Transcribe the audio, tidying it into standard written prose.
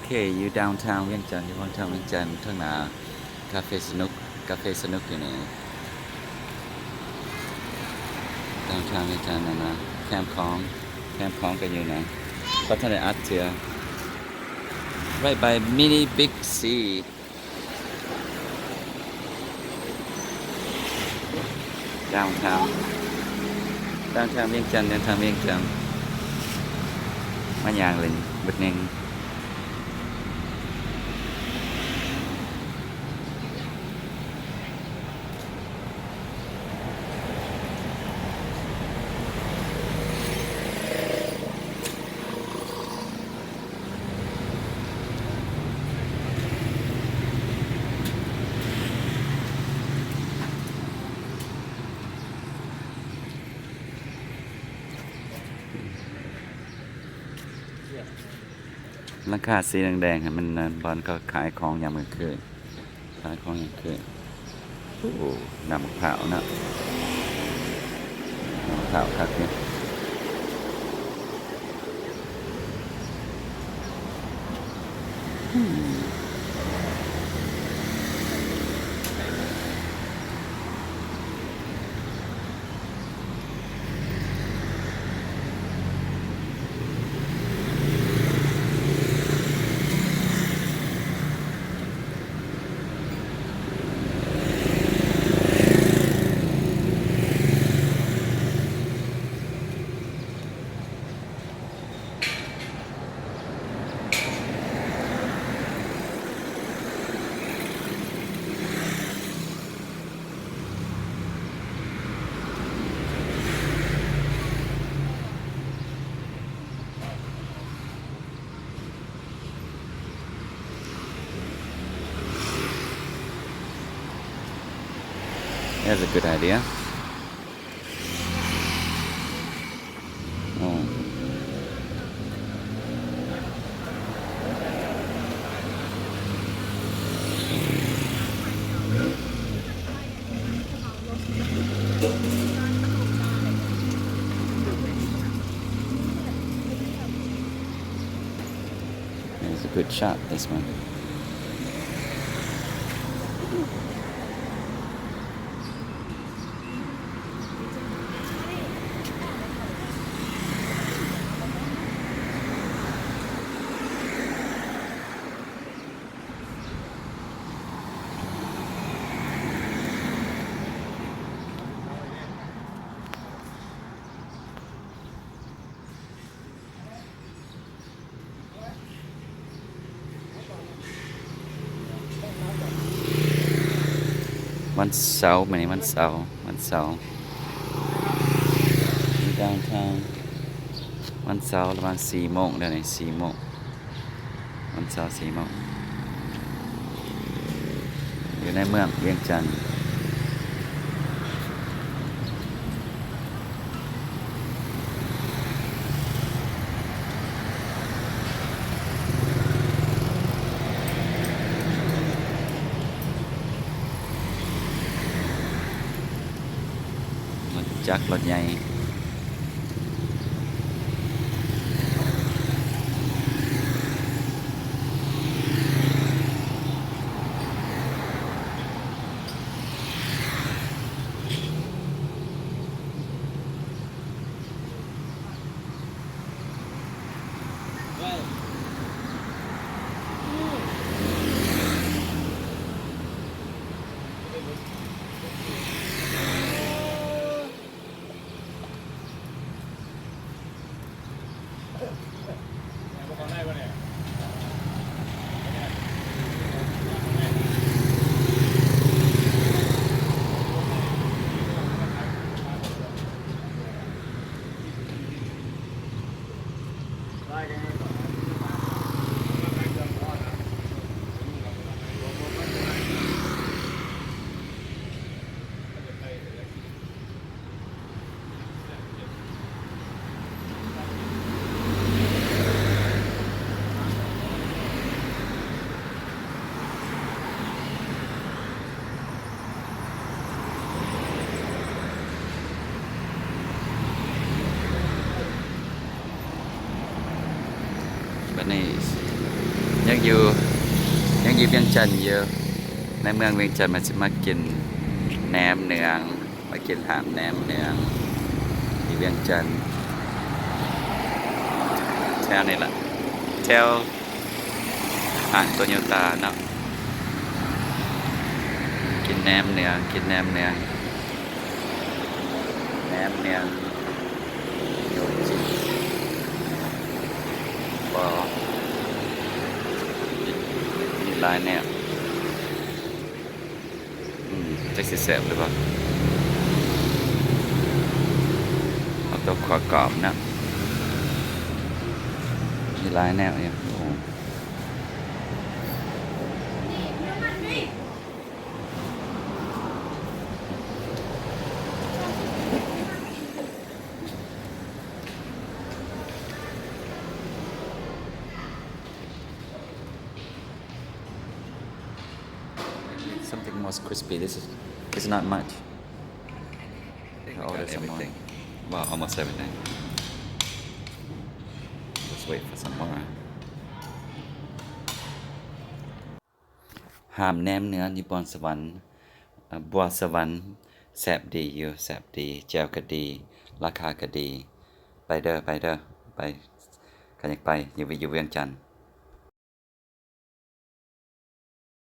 เคอยู่ดาวน์ทาวน์เวียงจันทร์อยู่ดาวน์ทาวน์เวียงจันทร์ข้างหน้าคาเฟ่สนุกอยู่นี่ดาวน์ทาวน์เวียงจันทร์นะแคมป์ของกันอยู่นะพัฒนาอัดเถื่อ right by mini big C ดาวน์ทาวน์เวียงจันทร์มาอย่างเลยบึกหนึ่งราคาสีแดงๆมันบอลก็ขายของยามมื้อคืนโอ้น้ำมะพร้าวนะน้ำมะพร้าวครับเนี่ยThat's a good idea. Oh. It's a good shot, this one. One sáu, many one sáu. Downtown. วันเสาร์ประมาณ4 โมงเดี๋ยวนี้4 โมงวันเสาร์4 โมงอยู่ในเมืองเวียงจันทร์รถจักรรถใหญ่ อยู่ยังอยู่เวียงจันทน์อยู่ในเมืองเวียงจันทน์มันจะมากินแหนมเนืองมากินหามแหนมเนืองอยู่เวียงจันทน์แถวนี่แหละแถวอ่านโตโยต้าเนาะกินแหนมเนืองกินแหนมเนืองแหนมเนืองโยจิบอมีหลายแนวจักสิแซ่บหรือเปล่าเอาตัวขอกรอบนะมีหลายแนวเนี่ยโอ้ something more crispy. This is it's not much. I'll order some more. Well, almost everything. Let's wait for some more. หามแหนมเนื้อนิปอนสวรรค์บัวสวรรค์แซ่บดีอยู่แซ่บดีแจ่วก็ดีราคาก็ดีไปเด้อไปกันอยากไปอยู่เวียงจันทน์